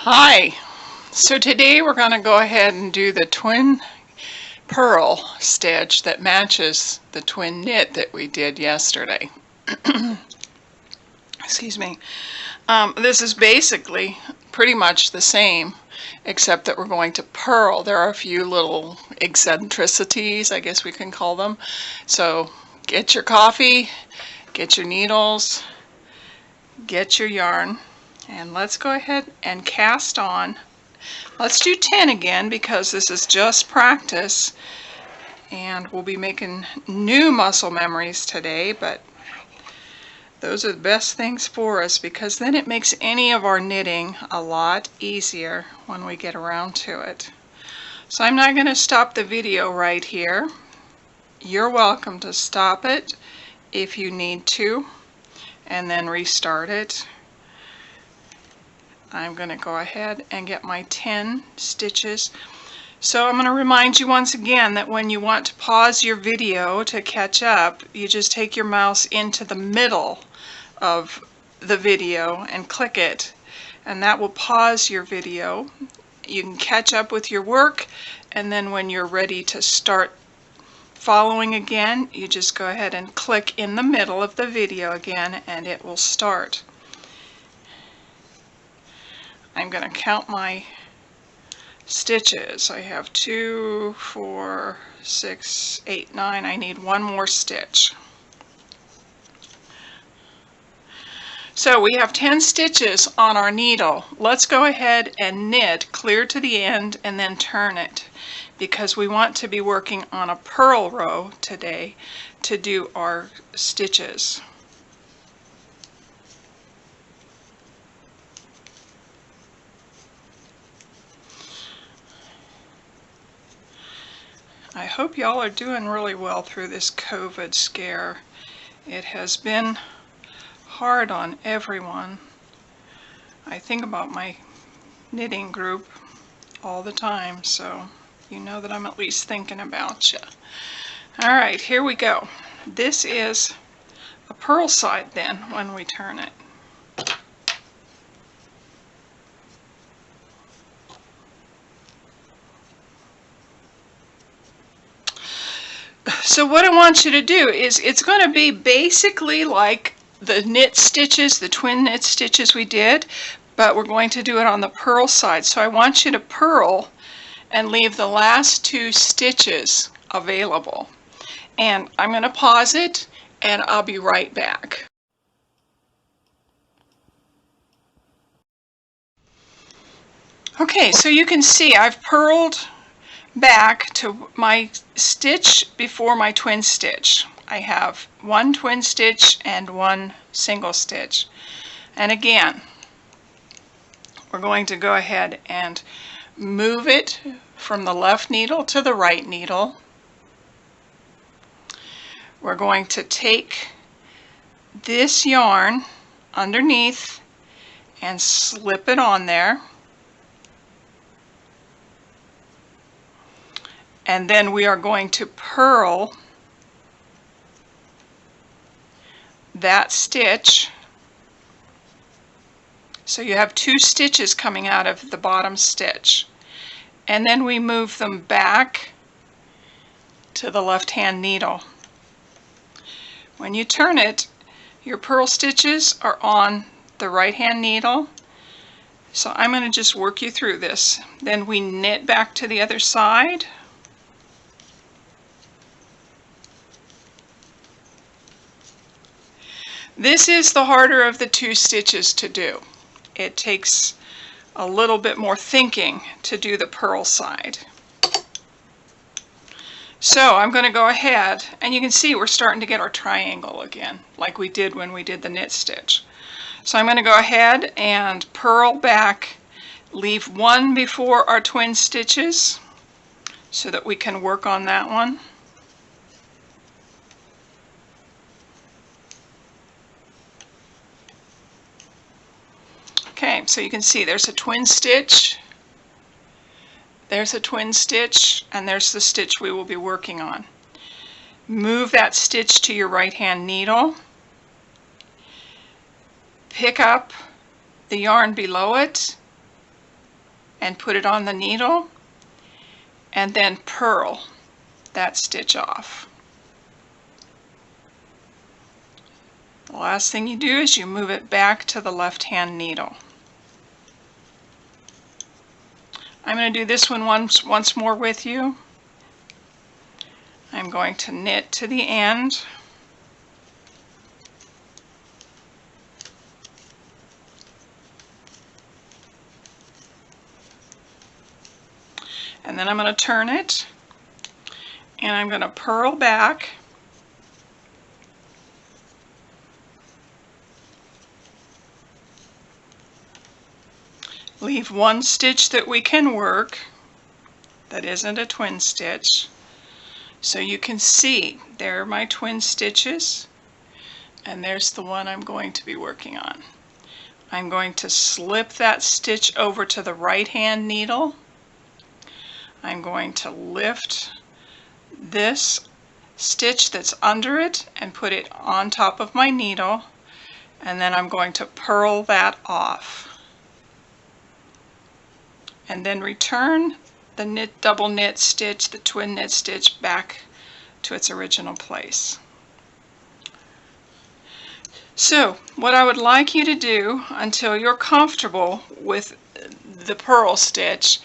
Hi, so today we're going to go ahead and do the twin purl stitch that matches the twin knit that we did yesterday. Excuse me. This is basically pretty much the same, except that we're going to purl. There are a few little eccentricities, I guess we can call them. So get your coffee, get your needles, get your yarn, and let's go ahead and cast on. Let's do 10 again because this is just practice, and we'll be making new muscle memories today, but those are the best things for us because then it makes any of our knitting a lot easier when we get around to it. So I'm not going to stop the video right here. You're welcome to stop it if you need to and then restart it. I'm going to go ahead and get my 10 stitches. So I'm going to remind you once again that when you want to pause your video to catch up, you just take your mouse into the middle of the video and click it, and that will pause your video. You can catch up with your work, and then when you're ready to start following again, you just go ahead and click in the middle of the video again and it will start. I'm going to count my stitches. I have 2, 4, 6, 8, 9. I need one more stitch. So we have 10 stitches on our needle. Let's go ahead and knit clear to the end and then turn it, because we want to be working on a purl row today to do our stitches. I hope y'all are doing really well through this COVID scare. It has been hard on everyone. I think about my knitting group all the time, so you know that I'm at least thinking about you. Alright, here we go. This is a purl side then when we turn it. So what I want you to do is, it's going to be basically like the knit stitches, the twin knit stitches we did, but we're going to do it on the purl side. So I want you to purl and leave the last 2 stitches available. And I'm going to pause it and I'll be right back. Okay, so you can see I've purled back to my stitch before my twin stitch. I have 1 twin stitch and 1 single stitch. And again, we're going to go ahead and move it from the left needle to the right needle. We're going to take this yarn underneath and slip it on there. And then we are going to purl that stitch. So you have 2 stitches coming out of the bottom stitch. And then we move them back to the left hand needle. When you turn it, your purl stitches are on the right hand needle. So I'm going to just work you through this. Then we knit back to the other side. This is the harder of the 2 stitches to do. It takes a little bit more thinking to do the purl side. So I'm going to go ahead, and you can see we're starting to get our triangle again, like we did when we did the knit stitch. So I'm going to go ahead and purl back, leave 1 before our twin stitches so that we can work on that one. Okay, so you can see there's a twin stitch, there's a twin stitch, and there's the stitch we will be working on. Move that stitch to your right hand needle, pick up the yarn below it, and put it on the needle, and then purl that stitch off. The last thing you do is you move it back to the left-hand needle. I'm going to do this one once more with you. I'm going to knit to the end. And then I'm going to turn it, and I'm going to purl back. Leave one stitch that we can work that isn't a twin stitch. So you can see there are my twin stitches, and there's the one I'm going to be working on. I'm going to slip that stitch over to the right hand needle. I'm going to lift this stitch that's under it and put it on top of my needle, and then I'm going to purl that off. And then return the double knit stitch, the twin knit stitch, back to its original place. So what I would like you to do until you're comfortable with the purl stitch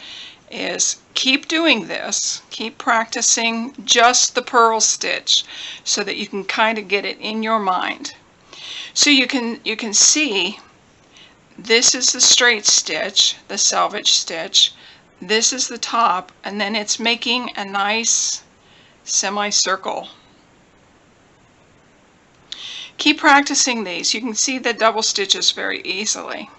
is keep doing this, keep practicing just the purl stitch so that you can kind of get it in your mind. So you can see this is the straight stitch, the selvage stitch, this is the top, and then it's making a nice semicircle. Keep practicing these. You can see the double stitches very easily.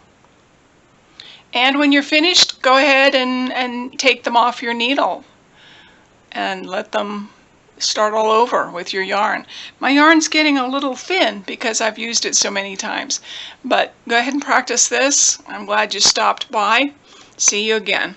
And when you're finished, go ahead and take them off your needle and let them start all over with your yarn. My yarn's getting a little thin because I've used it so many times, but go ahead and practice this. I'm glad you stopped by. See you again.